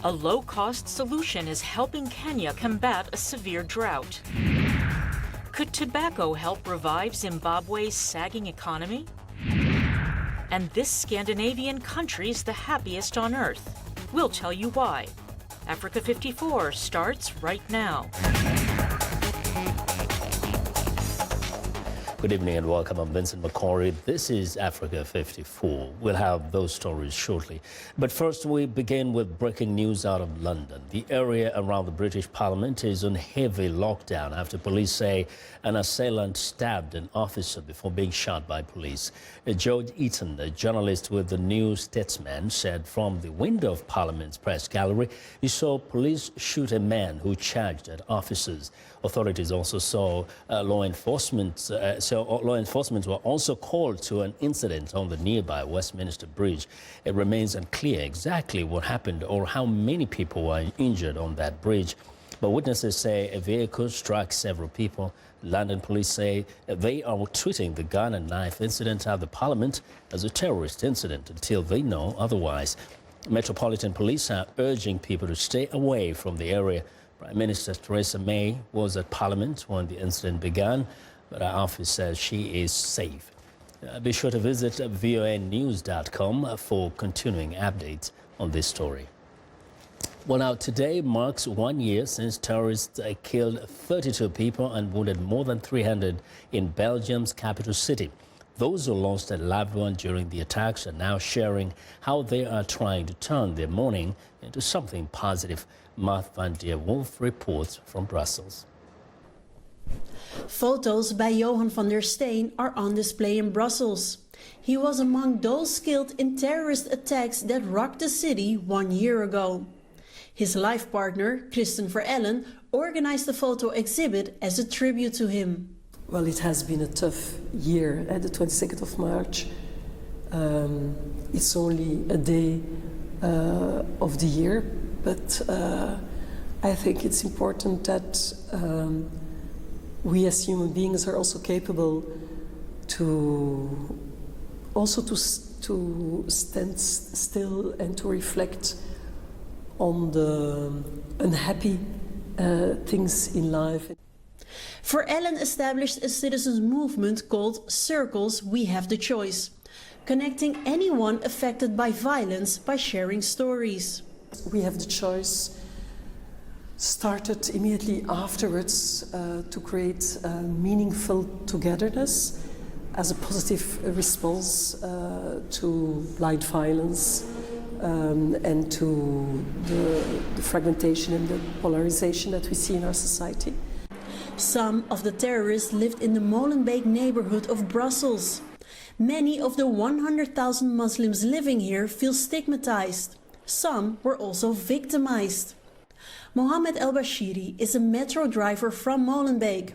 A low-cost solution is helping Kenya combat a severe drought. Could tobacco help revive Zimbabwe's sagging economy? And this Scandinavian country's the happiest on earth. We'll tell you why. Africa 54 starts right now. Good evening and welcome. I'm Vincent McCory. This is Africa 54. We'll have those stories shortly. But first, we begin with breaking news out of London. The area around the British Parliament is on heavy lockdown after police say an assailant stabbed an officer before being shot by police. George Eaton, a journalist with the New Statesman, said from the window of Parliament's press gallery, he saw police shoot a man who charged at officers. Authorities also saw law enforcement were also called to an incident on the nearby Westminster Bridge. It remains unclear exactly what happened or how many people were injured on that bridge. But witnesses say a vehicle struck several people. London police say they are treating the gun and knife incident at the Parliament as a terrorist incident until they know otherwise. Metropolitan Police are urging people to stay away from the area. Prime Minister Theresa May was at Parliament when the incident began, but her office says she is safe. Be sure to visit voanews.com for continuing updates on this story. Well, now, today marks 1 year since terrorists killed 32 people and wounded more than 300 in Belgium's capital city. Those who lost a loved one during the attacks are now sharing how they are trying to turn their mourning into something positive. Marth van der Wolf reports from Brussels. Photos by Johan van der Steen are on display in Brussels. He was among those killed in terrorist attacks that rocked the city 1 year ago. His life partner, Kristen Verellen, organized the photo exhibit as a tribute to him. Well, it has been a tough year. At the 22nd of March, it's only a day of the year, but I think it's important that we as human beings are also capable to stand still and to reflect on the unhappy things in life. Verellen established a citizens' movement called Circles We Have the Choice, connecting anyone affected by violence by sharing stories. We Have the Choice started immediately afterwards to create meaningful togetherness as a positive response to blind violence and to the fragmentation and the polarization that we see in our society. Some of the terrorists lived in the Molenbeek neighborhood of Brussels. Many of the 100,000 Muslims living here feel stigmatized. Some were also victimized. Mohammed El-Bashiri is a metro driver from Molenbeek.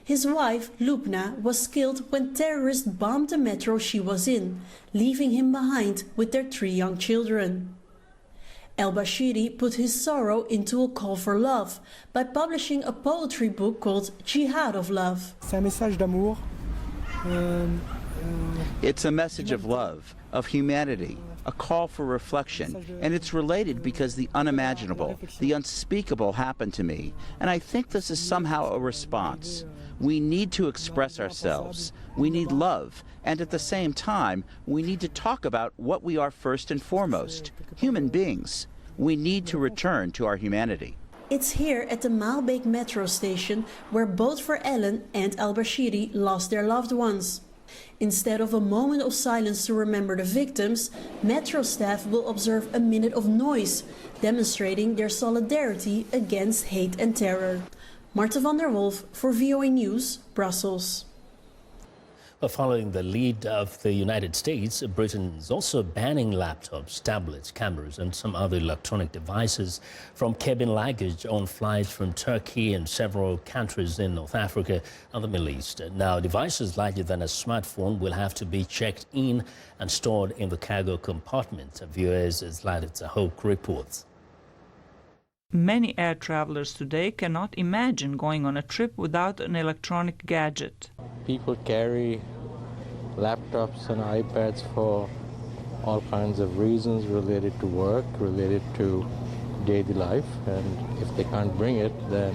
His wife, Lubna, was killed when terrorists bombed the metro she was in, leaving him behind with their 3 young children. El-Bashiri put his sorrow into a call for love by publishing a poetry book called Jihad of Love. It's a message of love, of humanity, a call for reflection, and it's related because the unimaginable, the unspeakable happened to me, and I think this is somehow a response. We need to express ourselves, we need love, and at the same time, we need to talk about what we are first and foremost, human beings. We need to return to our humanity. It's here at the Maalbeek metro station where both Verellen and El-Bashiri lost their loved ones. Instead of a moment of silence to remember the victims, metro staff will observe a minute of noise, demonstrating their solidarity against hate and terror. Martha van der Wolf for VOA News, Brussels. Following the lead of the United States, Britain is also banning laptops, tablets, cameras and some other electronic devices from cabin luggage on flights from Turkey and several countries in North Africa and the Middle East. Now, devices larger than a smartphone will have to be checked in and stored in the cargo compartment. VOA's Zlatitza Zahok reports. Many air travelers today cannot imagine going on a trip without an electronic gadget. People carry laptops and iPads for all kinds of reasons related to work, related to daily life, and if they can't bring it, then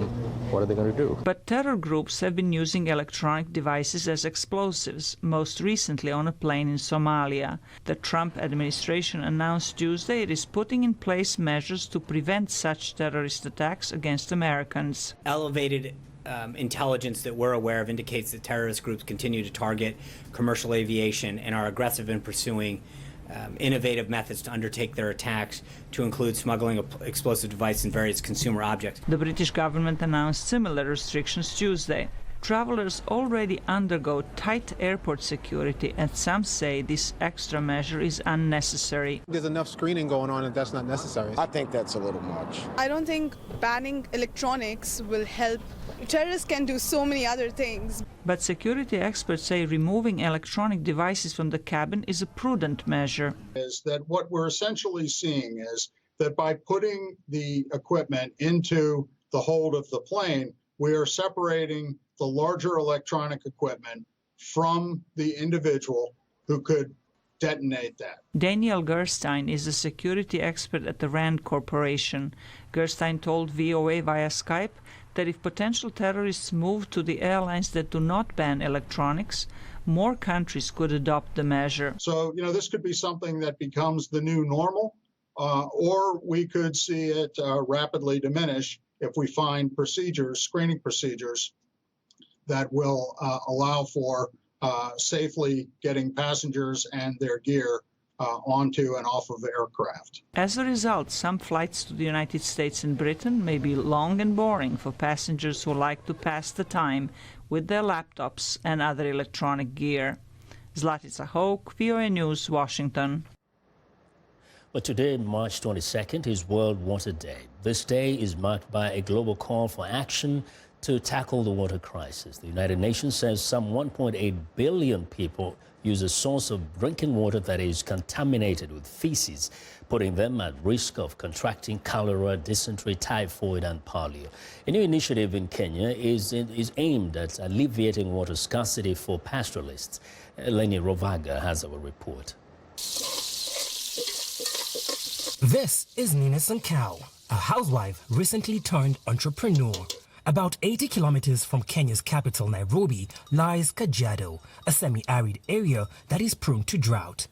what are they going to do? But terror groups have been using electronic devices as explosives, most recently on a plane in Somalia. The Trump administration announced Tuesday it is putting in place measures to prevent such terrorist attacks against Americans. Elevated intelligence that we're aware of indicates that terrorist groups continue to target commercial aviation and are aggressive in pursuing innovative methods to undertake their attacks, to include smuggling of explosive devices and various consumer objects. The British government announced similar restrictions Tuesday. Travelers already undergo tight airport security, and some say this extra measure is unnecessary. There's enough screening going on, and that's not necessary. I think that's a little much. I don't think banning electronics will help. Terrorists can do so many other things. But security experts say removing electronic devices from the cabin is a prudent measure. Is that what we're essentially seeing is that by putting the equipment into the hold of the plane, we are separating the larger electronic equipment from the individual who could detonate that. Daniel Gerstein is a security expert at the RAND Corporation. Gerstein told VOA via Skype that if potential terrorists move to the airlines that do not ban electronics, more countries could adopt the measure. So, this could be something that becomes the new normal, or we could see it rapidly diminish if we find screening procedures that will allow for safely getting passengers and their gear onto and off of the aircraft. As a result, some flights to the United States and Britain may be long and boring for passengers who like to pass the time with their laptops and other electronic gear. Zlatica Hoke, VOA News, Washington. But today, March 22nd, is World Water Day. This day is marked by a global call for action to tackle the water crisis. The United Nations says some 1.8 billion people use a source of drinking water that is contaminated with feces, putting them at risk of contracting cholera, dysentery, typhoid, and polio. A new initiative in Kenya is aimed at alleviating water scarcity for pastoralists. Lenny Rovaga has our report. This is Nina Sankau, a housewife recently turned entrepreneur. About 80 kilometers from Kenya's capital, Nairobi, lies Kajiado, a semi-arid area that is prone to drought.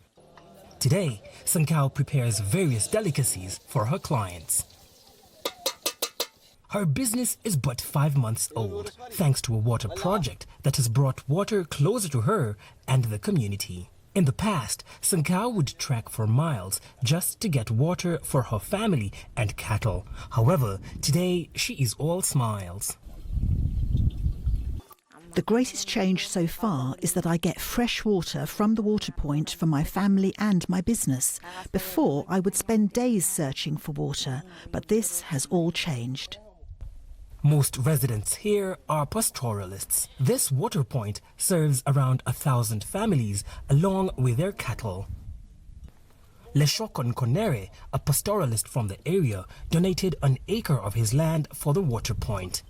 Today, Sankau prepares various delicacies for her clients. Her business is but 5 months old, thanks to a water project that has brought water closer to her and the community. In the past, Sankau would trek for miles just to get water for her family and cattle. However, today she is all smiles. The greatest change so far is that I get fresh water from the water point for my family and my business. Before, I would spend days searching for water, but this has all changed. Most residents here are pastoralists. This water point serves around 1,000 families along with their cattle. Leshokon Konere, a pastoralist from the area, donated an acre of his land for the water point.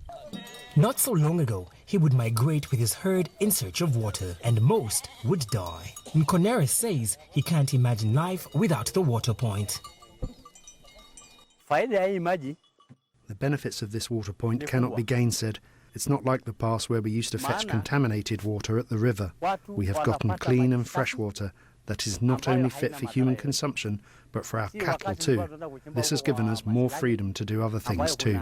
Not so long ago, he would migrate with his herd in search of water, and most would die. Nkonere says he can't imagine life without the water point. The benefits of this water point cannot be gainsaid. It's not like the past where we used to fetch contaminated water at the river. We have gotten clean and fresh water that is not only fit for human consumption, but for our cattle too. This has given us more freedom to do other things too.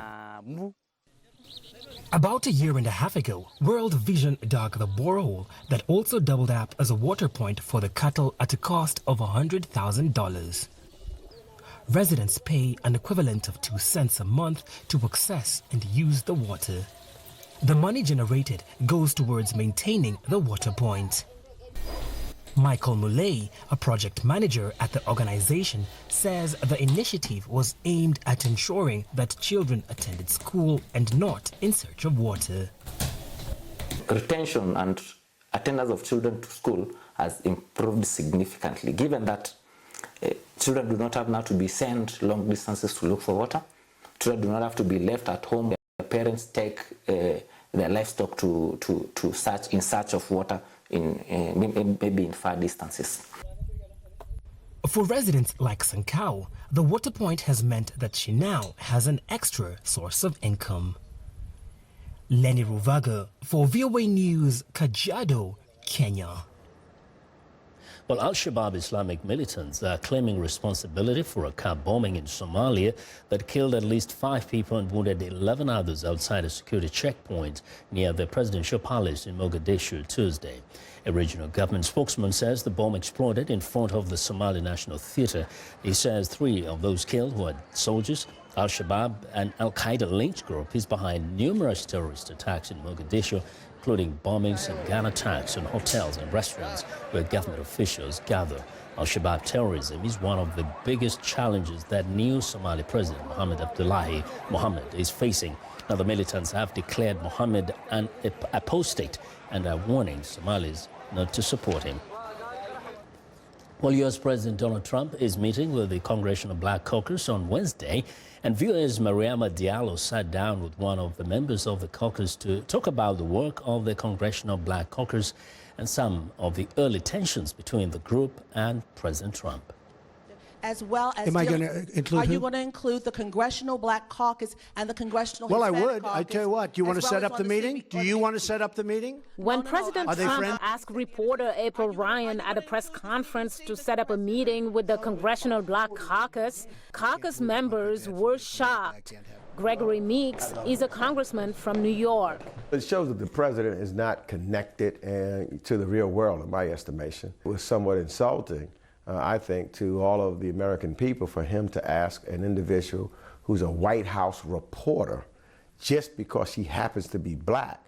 About a year and a half ago, World Vision dug the borehole that also doubled up as a water point for the cattle at a cost of $100,000. Residents pay an equivalent of 2 cents a month to access and use the water. The money generated goes towards maintaining the water point. Michael Muley, a project manager at the organization, says the initiative was aimed at ensuring that children attended school and not in search of water. Retention and attendance of children to school has improved significantly, given that children do not have now to be sent long distances to look for water. Children do not have to be left at home. Their parents take their livestock to search of water maybe in far distances. For residents like Sankau, the water point has meant that she now has an extra source of income. Lenny Ruvaga for VOA News, Kajiado, Kenya. Well, Al-Shabaab Islamic militants are claiming responsibility for a car bombing in Somalia that killed at least 5 people and wounded 11 others outside a security checkpoint near the presidential palace in Mogadishu Tuesday. A regional government spokesman says the bomb exploded in front of the Somali National Theatre. He says 3 of those killed were soldiers. Al-Shabaab, an Al-Qaeda linked group, is behind numerous terrorist attacks in Mogadishu, including bombings and gun attacks on hotels and restaurants where government officials gather. Al-Shabaab terrorism is one of the biggest challenges that new Somali President Mohamed Abdullahi Mohamed is facing. Now, the militants have declared Mohamed an apostate and are warning Somalis not to support him. Well, U.S. President Donald Trump is meeting with the Congressional Black Caucus on Wednesday, and VOA's Mariama Diallo sat down with one of the members of the caucus to talk about the work of the Congressional Black Caucus and some of the early tensions between the group and President Trump. As well as, am I going to include? Are you going to include the Congressional Black Caucus and the Congressional Hispanic Caucus? Well, I would. I tell you what. Do you want to set up the meeting? Do you want to set up the meeting? When President Trump asked reporter April Ryan at a press conference to set up a meeting with the Congressional Black Caucus, caucus members were shocked. Gregory Meeks is a congressman from New York. It shows that the president is not connected to the real world, in my estimation. It was somewhat insulting, I think, to all of the American people for him to ask an individual who's a White House reporter just because he happens to be black.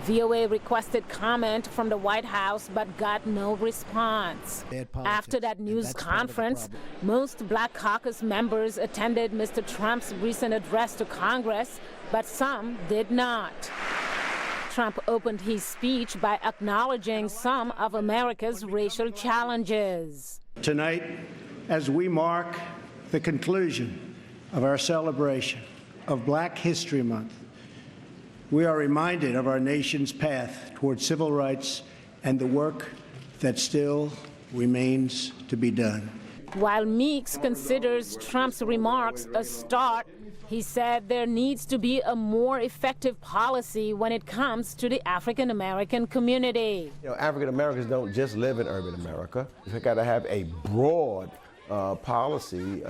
VOA requested comment from the White House but got no response. After that news conference, most Black Caucus members attended Mr. Trump's recent address to Congress, but some did not. Trump opened his speech by acknowledging some of America's racial challenges. Tonight, as we mark the conclusion of our celebration of Black History Month, we are reminded of our nation's path toward civil rights and the work that still remains to be done. While Meeks considers Trump's remarks a start, he said there needs to be a more effective policy when it comes to the African American community. You know, African Americans don't just live in urban America. We've got to have a broad policy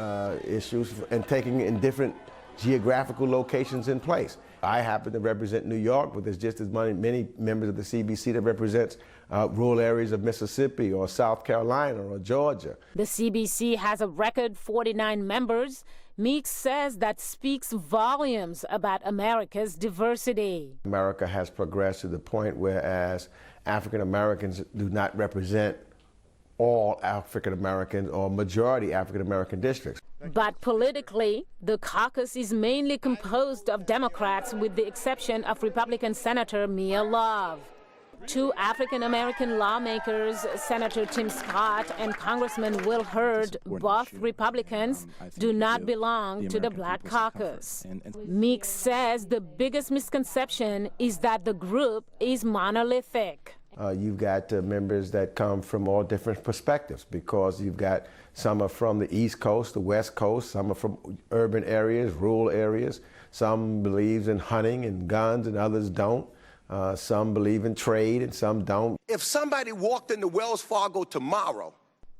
issues and taking in different geographical locations in place. I happen to represent New York, but there's just as many members of the CBC that represents rural areas of Mississippi or South Carolina or Georgia. The CBC has a record 49 members. Meeks says that speaks volumes about America's diversity. America has progressed to the point whereas African Americans do not represent all African Americans or majority African American districts. But politically, the caucus is mainly composed of Democrats with the exception of Republican Senator Mia Love. 2 African-American lawmakers, Senator Tim Scott and Congressman Will Hurd, both Republicans, do not belong to the Black Caucus. Meeks says the biggest misconception is that the group is monolithic. You've got members that come from all different perspectives because you've got some are from the East Coast, the West Coast, some are from urban areas, rural areas. Some believes in hunting and guns and others don't. Some believe in trade and some don't. If somebody walked into Wells Fargo tomorrow.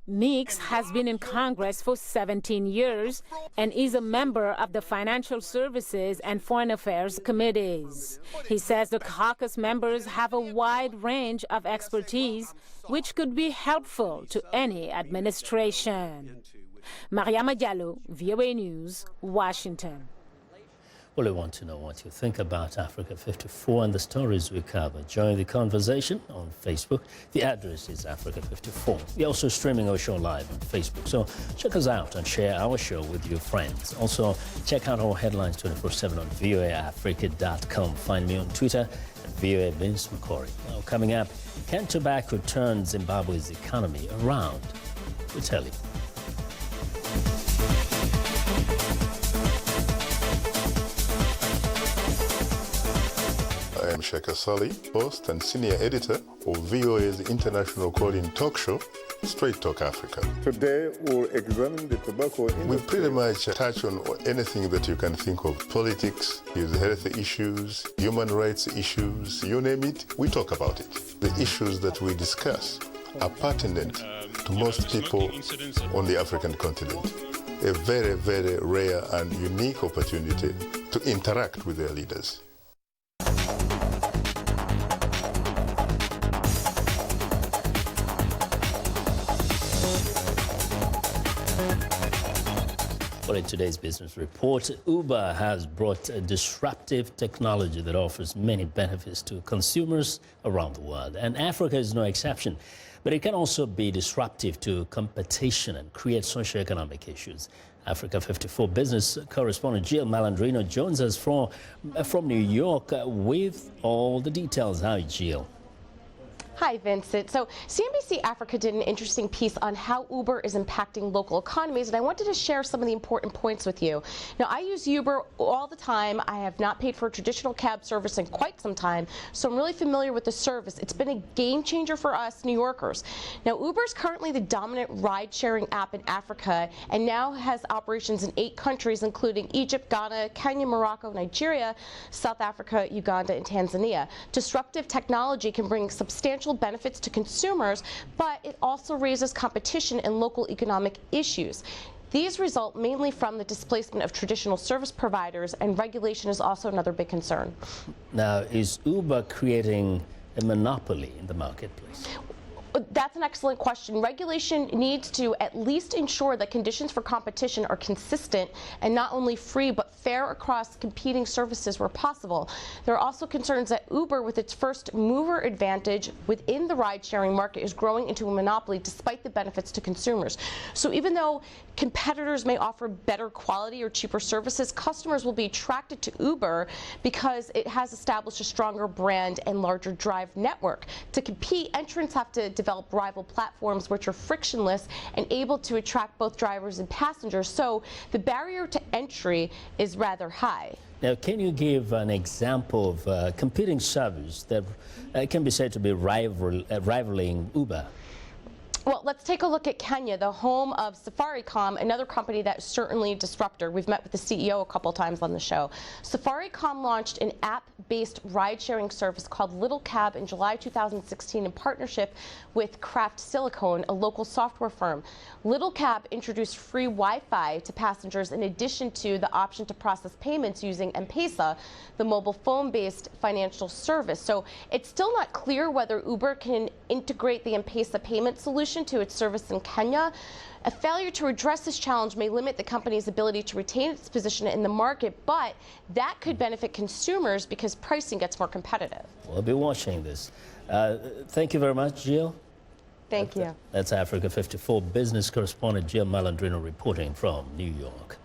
Meeks has been in Congress for 17 years and is a member of the Financial Services and Foreign Affairs Committees. He says the caucus members have a wide range of expertise, which could be helpful to any administration. Mariama Diallo, VOA News, Washington. Well, we want to know what you think about Africa 54 and the stories we cover. Join the conversation on Facebook. The address is Africa 54. We're also streaming our show live on Facebook. So check us out and share our show with your friends. Also, check out our headlines 24/7 on voaafrica.com. Find me on Twitter at VOA Vince McCory. Now, coming up, can tobacco turn Zimbabwe's economy around? We'll tell you. I am Sheikh Asali, host and senior editor of VOA's international call-in talk show, Straight Talk Africa. Today we'll examine the tobacco industry. We pretty much touch on anything that you can think of. Politics, health issues, human rights issues, you name it, we talk about it. The issues that we discuss are pertinent to most people on the African continent. A very, very rare and unique opportunity to interact with their leaders. Well, in today's business report, Uber has brought a disruptive technology that offers many benefits to consumers around the world, and Africa is no exception. But it can also be disruptive to competition and create socioeconomic issues. Africa 54 business correspondent Jill Malandrino joins us from New York with all the details. Hi, Jill. Hi, Vincent. So CNBC Africa did an interesting piece on how Uber is impacting local economies, and I wanted to share some of the important points with you. Now, I use Uber all the time. I have not paid for a traditional cab service in quite some time, so I'm really familiar with the service. It's been a game changer for us New Yorkers. Now, Uber is currently the dominant ride-sharing app in Africa and now has operations in 8 countries, including Egypt, Ghana, Kenya, Morocco, Nigeria, South Africa, Uganda, and Tanzania. Disruptive technology can bring substantial benefits to consumers, but it also raises competition and local economic issues. These result mainly from the displacement of traditional service providers, and regulation is also another big concern. Now, is Uber creating a monopoly in the marketplace? That's an excellent question. Regulation needs to at least ensure that conditions for competition are consistent and not only free but fair across competing services where possible. There are also concerns that Uber, with its first mover advantage within the ride-sharing market, is growing into a monopoly despite the benefits to consumers. So even though competitors may offer better quality or cheaper services, customers will be attracted to Uber because it has established a stronger brand and larger drive network. To compete, entrants have to develop rival platforms which are frictionless and able to attract both drivers and passengers. So the barrier to entry is rather high. Now, can you give an example of competing service that can be said to be rivaling Uber? Well, let's take a look at Kenya, the home of Safaricom, another company that's certainly a disruptor. We've met with the CEO a couple times on the show. Safaricom launched an app-based ride-sharing service called Little Cab in July 2016 in partnership with Kraft Silicon, a local software firm. Little Cab introduced free Wi-Fi to passengers in addition to the option to process payments using M-Pesa, the mobile phone-based financial service. So it's still not clear whether Uber can integrate the M-Pesa payment solution to its service in Kenya. A failure to address this challenge may limit the company's ability to retain its position in the market, but that could benefit consumers because pricing gets more competitive. We'll be watching this. Thank you very much, Jill. Thank you. That's Africa 54 business correspondent Jill Malandrino reporting from New York.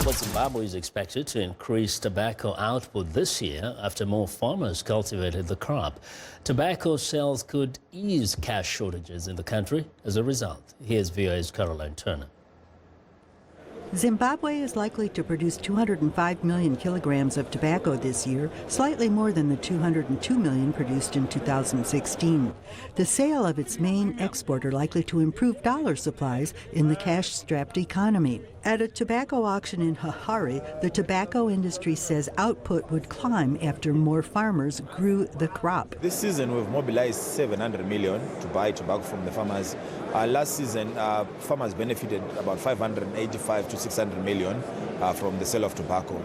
Well, Zimbabwe is expected to increase tobacco output this year after more farmers cultivated the crop. Tobacco sales could ease cash shortages in the country as a result. Here's VOA's Caroline Turner. Zimbabwe is likely to produce 205 million kilograms of tobacco this year, slightly more than the 202 million produced in 2016. The sale of its main export are likely to improve dollar supplies in the cash-strapped economy. At a tobacco auction in Harare, the tobacco industry says output would climb after more farmers grew the crop. This season we've mobilized 700 million to buy tobacco from the farmers. Last season, farmers benefited about 585 to 600 million from the sale of tobacco.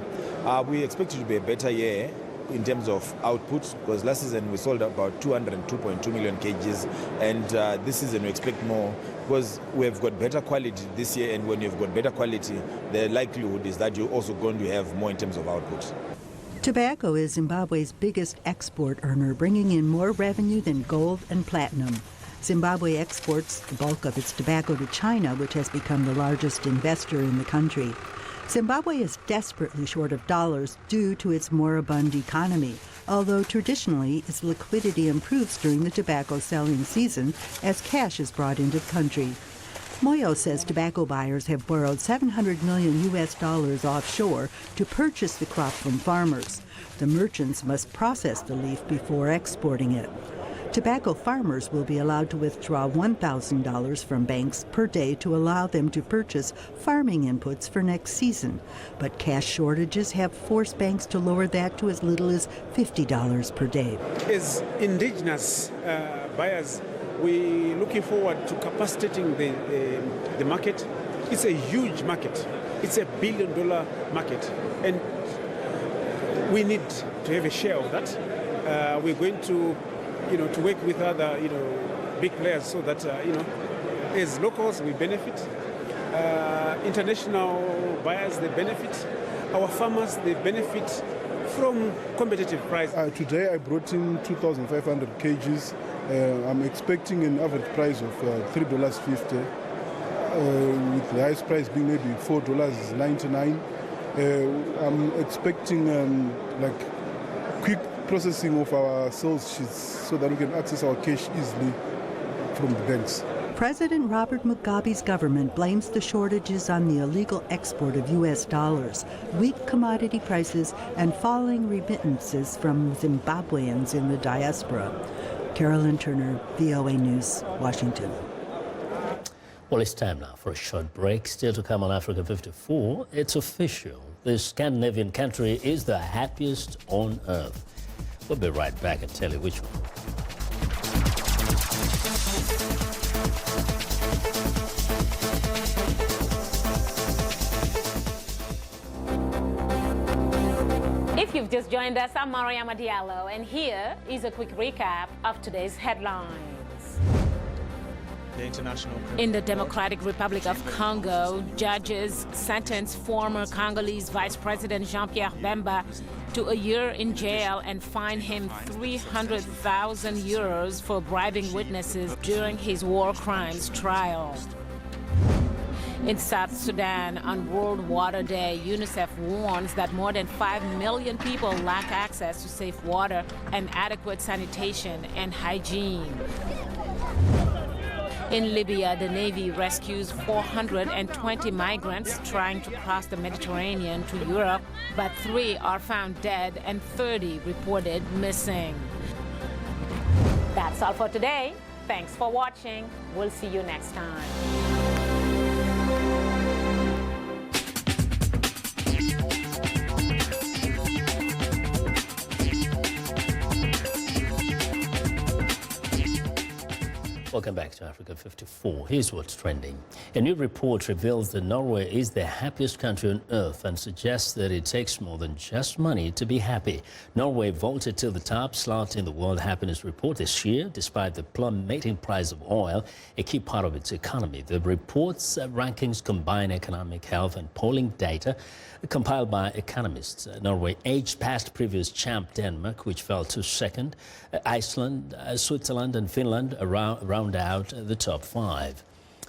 We expect it to be a better year in terms of output, because last season we sold about 202.2 million kgs, and this season we expect more because we have got better quality this year, and when you've got better quality, the likelihood is that you're also going to have more in terms of output. Tobacco is Zimbabwe's biggest export earner, bringing in more revenue than gold and platinum. Zimbabwe exports the bulk of its tobacco to China, which has become the largest investor in the country. Zimbabwe is desperately short of dollars due to its moribund economy, although traditionally its liquidity improves during the tobacco selling season as cash is brought into the country. Moyo says tobacco buyers have borrowed $700 million offshore to purchase the crop from farmers. The merchants must process the leaf before exporting it. Tobacco farmers will be allowed to withdraw $1,000 from banks per day to allow them to purchase farming inputs for next season. But cash shortages have forced banks to lower that to as little as $50 per day. As indigenous buyers, we're looking forward to capacitating the market. It's a huge market. It's $1 billion market. And we need to have a share of that. We're going to to work with other, big players so that, as locals we benefit, international buyers they benefit, our farmers they benefit from competitive price. Today I brought in 2,500 kgs. I'm expecting an average price of $3.50, with the highest price being maybe $4.99. I'm expecting quick processing of our sales sheets so that we can access our cash easily from the banks. President Robert Mugabe's government blames the shortages on the illegal export of U.S. dollars, weak commodity prices, and falling remittances from Zimbabweans in the diaspora. Carolyn Turner, VOA News, Washington. Well, it's time now for a short break. Still to come on Africa 54, it's official. The Scandinavian country is the happiest on earth. We'll be right back and tell you which one. If you've just joined us, I'm Mariama Diallo, and here is a quick recap of today's headlines. In the Democratic Republic of Congo, judges sentenced former Congolese Vice President Jean-Pierre Bemba to a year in jail and fined him 300,000 euros for bribing witnesses during his war crimes trial. In South Sudan, on World Water Day, UNICEF warns that more than 5 million people lack access to safe water and adequate sanitation and hygiene. In Libya, the Navy rescues 420 migrants trying to cross the Mediterranean to Europe, but 3 are found dead and 30 reported missing. That's all for today. Thanks for watching. We'll see you next time. Welcome back to Africa 54. Here's what's trending. A new report reveals that Norway is the happiest country on earth and suggests that it takes more than just money to be happy. Norway vaulted to the top slot in the World Happiness Report this year, despite the plummeting price of oil, a key part of its economy. The report's rankings combine economic, health, and polling data compiled by economists. Norway edged past previous champ Denmark, which fell to second. Iceland, Switzerland, and Finland round out the top 5.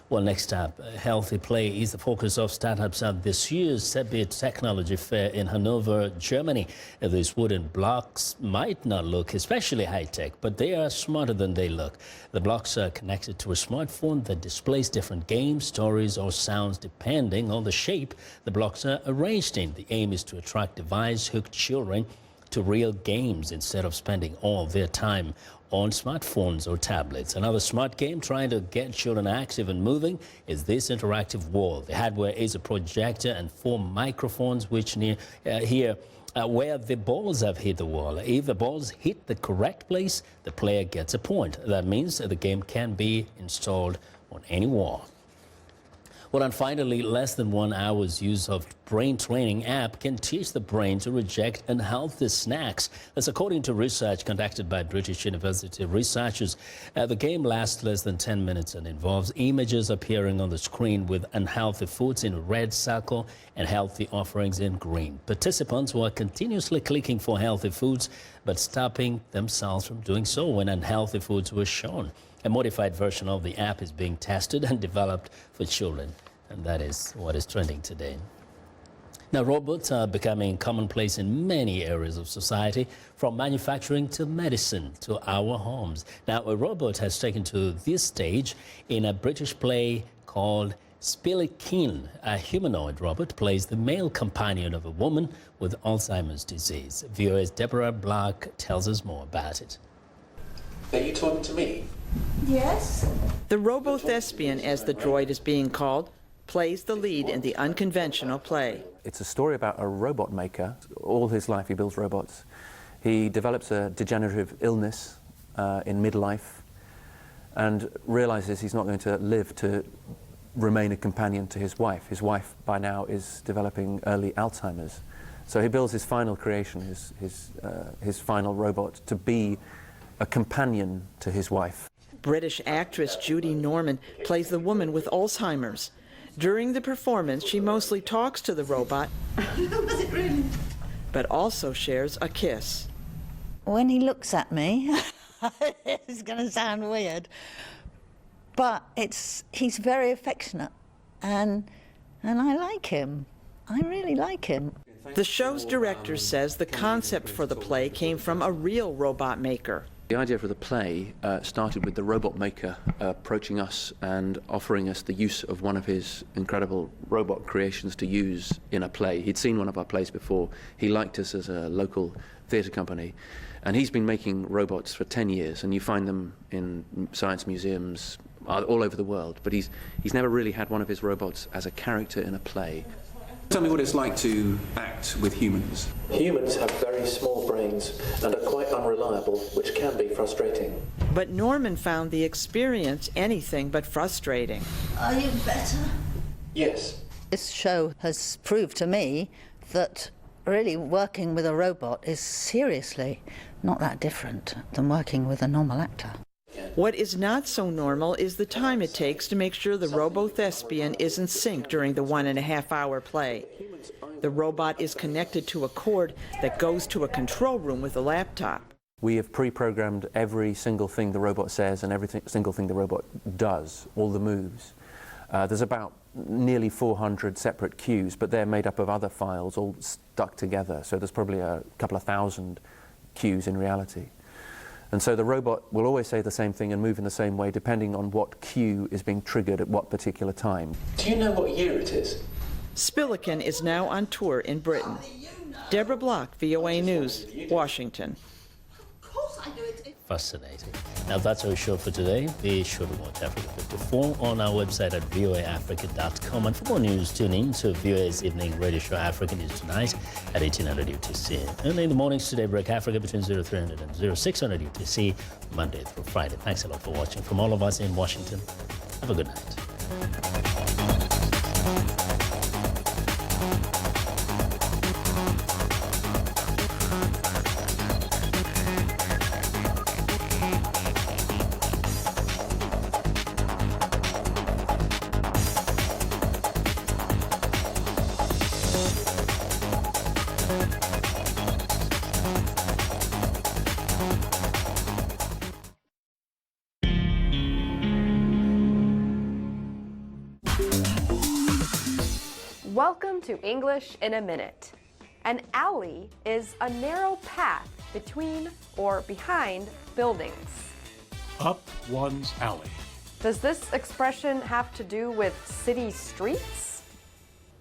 Well, next up, healthy play is the focus of startups at this year's CeBIT Technology Fair in Hanover, Germany. These wooden blocks might not look especially high-tech, but they are smarter than they look. The blocks are connected to a smartphone that displays different games, stories, or sounds depending on the shape the blocks are arranged in. The aim is to attract device-hooked children to real games instead of spending all their time on smartphones or tablets. Another smart game trying to get children active and moving is this interactive wall. The hardware is a projector and 4 microphones which hear where the balls have hit the wall. If the balls hit the correct place, the player gets a point. That means the game can be installed on any wall. Well, and finally, less than 1 hour's use of brain training app can teach the brain to reject unhealthy snacks. That's according to research conducted by British University researchers. The game lasts less than 10 minutes and involves images appearing on the screen with unhealthy foods in a red circle and healthy offerings in green. Participants were continuously clicking for healthy foods, but stopping themselves from doing so when unhealthy foods were shown. A modified version of the app is being tested and developed for children, and that is what is trending today. Now, robots are becoming commonplace in many areas of society, from manufacturing to medicine to our homes. Now, a robot has taken to this stage in a British play called Spilikin. A humanoid robot plays the male companion of a woman with Alzheimer's disease. VOA's Deborah Black tells us more about it. Are you talking to me? Yes. The Robo-Thespian, as the droid is being called, plays the lead in the unconventional play. It's a story about a robot maker. All his life he builds robots. He develops a degenerative illness in midlife and realizes he's not going to live to remain a companion to his wife. His wife by now is developing early Alzheimer's. So he builds his final creation, his final robot, to be a companion to his wife. British actress Judy Norman plays the woman with Alzheimer's. During the performance, she mostly talks to the robot, Was it really? but also shares a kiss. When he looks at me, it's going to sound weird, but he's very affectionate, and I like him. I really like him. The show's director says the concept for the play came from a real robot maker. The idea for the play started with the robot maker approaching us and offering us the use of one of his incredible robot creations to use in a play. He'd seen one of our plays before. He liked us as a local theatre company, and he's been making robots for 10 years, and you find them in science museums all over the world, but he's never really had one of his robots as a character in a play. Tell me what it's like to act with humans. Humans have very small brains and are quite unreliable, which can be frustrating. But Norman found the experience anything but frustrating. Are you better? Yes. This show has proved to me that really working with a robot is seriously not that different than working with a normal actor. What is not so normal is the time it takes to make sure the Robo-Thespian is in sync during the 1.5-hour play. The robot is connected to a cord that goes to a control room with a laptop. We have pre-programmed every single thing the robot says and every single thing the robot does, all the moves. There's about nearly 400 separate cues, but they're made up of other files all stuck together, so there's probably a couple of thousand cues in reality. And so the robot will always say the same thing and move in the same way depending on what cue is being triggered at what particular time. Do you know what year it is? Spilikin is now on tour in Britain. Deborah Block, VOA News, Washington. Fascinating. Now that's our show for today. Be sure to watch Africa 54 on our website at voaafrica.com. And for more news, tune in to VOA's evening radio show Africa News Tonight at 1800 UTC. And in the mornings today, Break Africa between 0300 and 0600 UTC, Monday through Friday. Thanks a lot for watching. From all of us in Washington, have a good night. Welcome to English in a Minute. An alley is a narrow path between or behind buildings. Up one's alley. Does this expression have to do with city streets?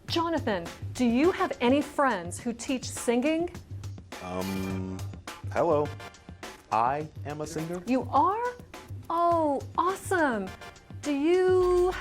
Jonathan, do you have any friends who teach singing? Hello. I am a singer. You are? Oh, awesome. Do you